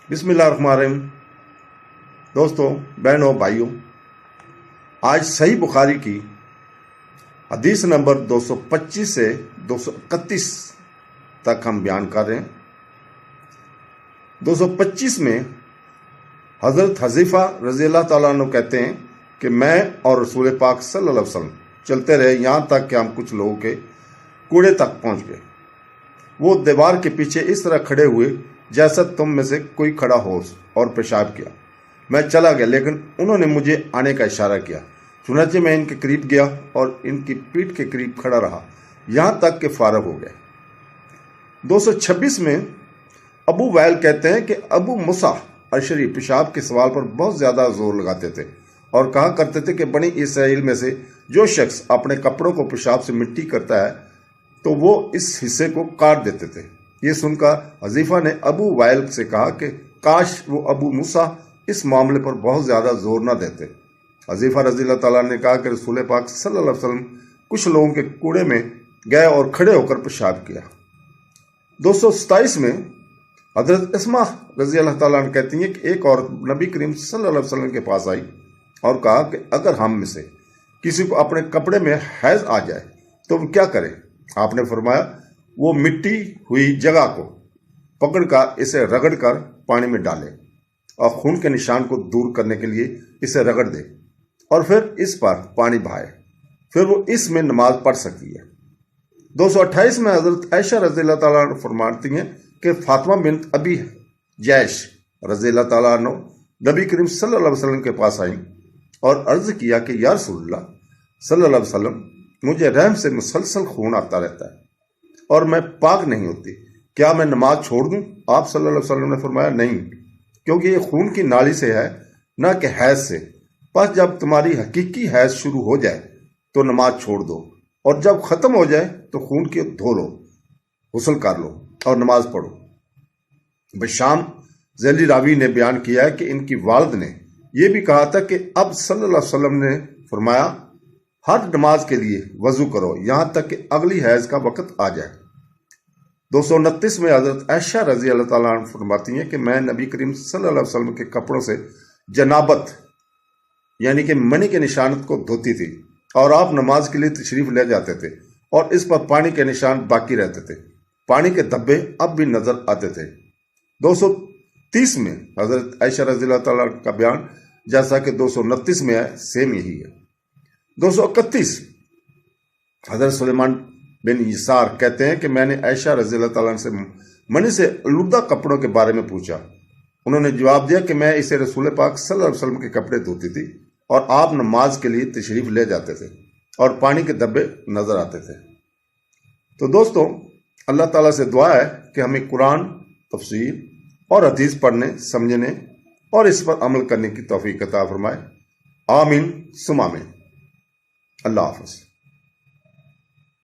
बिस्मिल्लाहिर्रहमानिर्रहीम। दोस्तों, बहनों, भाइयों, आज सही बुखारी की हदीस नंबर 225 से 231 तक हम बयान कर रहे हैं। 225 में हज़रत हज़ीफ़ा रज़ी अल्लाह ताला अन्हु कहते हैं कि मैं और रसूल पाक सल्लल्लाहु अलैहि वसल्लम चलते रहे यहाँ तक कि हम कुछ लोगों के कूड़े तक पहुँच गए। वो दीवार के पीछे इस तरह खड़े हुए जैसा तुम में से कोई खड़ा हो और पेशाब किया। मैं चला गया, लेकिन उन्होंने मुझे आने का इशारा किया। चुनाचे मैं इनके करीब गया और इनकी पीठ के करीब खड़ा रहा यहाँ तक कि फारग हो गए। 226 में अबू वैल कहते हैं कि अबू मूसा अशरी पेशाब के सवाल पर बहुत ज़्यादा जोर लगाते थे और कहा करते थे कि बनी इसराइल में से जो शख्स अपने कपड़ों को पेशाब से मिट्टी करता है तो वो इस हिस्से को काट देते थे। ये सुनकर हज़ीफ़ा ने अबू वाइल से कहा कि काश वो अबू मूसा इस मामले पर बहुत ज़्यादा जोर न देते। हज़ीफ़ा रज़ी अल्लाह ताला ने कहा कि रसूल पाक सल्लल्लाहु अलैहि वसल्लम कुछ लोगों के कूड़े में गए और खड़े होकर पेशाब किया। 227 में हज़रत अस्मा रज़ी अल्लाह ताला ने कहती हैं कि एक और नबी करीम सल्लल्लाहु अलैहि वसल्लम के पास आई और कहा कि अगर हम में से किसी को अपने कपड़े में हैज़ आ जाए तो वो क्या करे। आपने फरमाया वो मिट्टी हुई जगह को पकड़कर इसे रगड़कर पानी में डाले और खून के निशान को दूर करने के लिए इसे रगड़ दे और फिर इस पर पानी बहाए, फिर वो इसमें नमाज पढ़ सकती है। 228 में हज़रत आयशा रज़ी अल्लाह ताला अन्हा फरमाती हैं कि फातिमा बिन्त अबी जैश रज़ी अल्लाह ताला अन्हा नबी करीम सल्लल्लाहु अलैहि वसल्लम के पास आई और अर्ज़ किया कि या रसूलल्लाह सल्लल्लाहु अलैहि वसल्लम, मुझे रहम से मुसलसल खून आता रहता है और मैं पाक नहीं होती, क्या मैं नमाज छोड़ दूं? आप सल्लल्लाहु अलैहि वसल्लम ने फरमाया नहीं, क्योंकि ये खून की नाली से है, ना कि हैज से। बस जब तुम्हारी हकीकी हैज शुरू हो जाए तो नमाज छोड़ दो और जब ख़त्म हो जाए तो खून की धो लो, गुस्ल कर लो और नमाज पढ़ो। बशाम ज़ैली रावी ने बयान किया है कि इनकी वालिद ने यह भी कहा था कि अब सल्लल्लाहु अलैहि वसल्लम ने फरमाया हर नमाज के लिए वजू करो यहाँ तक कि अगली हैज का वक़्त आ जाए। 229 में हज़रत आयशा रज़ी अल्लाह ताला अन्हा फरमाती हैं कि मैं नबी करीम सल्लल्लाहु अलैहि वसल्लम के कपड़ों से जनाबत यानी कि मनी के निशान को धोती थी और आप नमाज के लिए तशरीफ़ ले जाते थे और इस पर पानी के निशान बाकी रहते थे। पानी के धब्बे अब भी नज़र आते थे। 230 में हज़रत आयशा रज़ी अल्लाह ताला का बयान जैसा कि 229 में है, सेम यही है। 231 हज़रत सुलेमान बिन यसार कहते हैं कि मैंने आयशा रज़ी अल्लाह ताला से मनी से आलूदा कपड़ों के बारे में पूछा। उन्होंने जवाब दिया कि मैं इसे रसूल पाक सल्लल्लाहु अलैहि वसल्लम के कपड़े धोती थी और आप नमाज के लिए तशरीफ़ ले जाते थे और पानी के धब्बे नज़र आते थे। तो दोस्तों, अल्लाह ताला से दुआ है कि हमें कुरान, तफसीर और हदीस पढ़ने, समझने और इस पर अमल करने की तौफीक अता फरमाए। आमीन सुम आमीन। अल्लाह हाफ़िज़।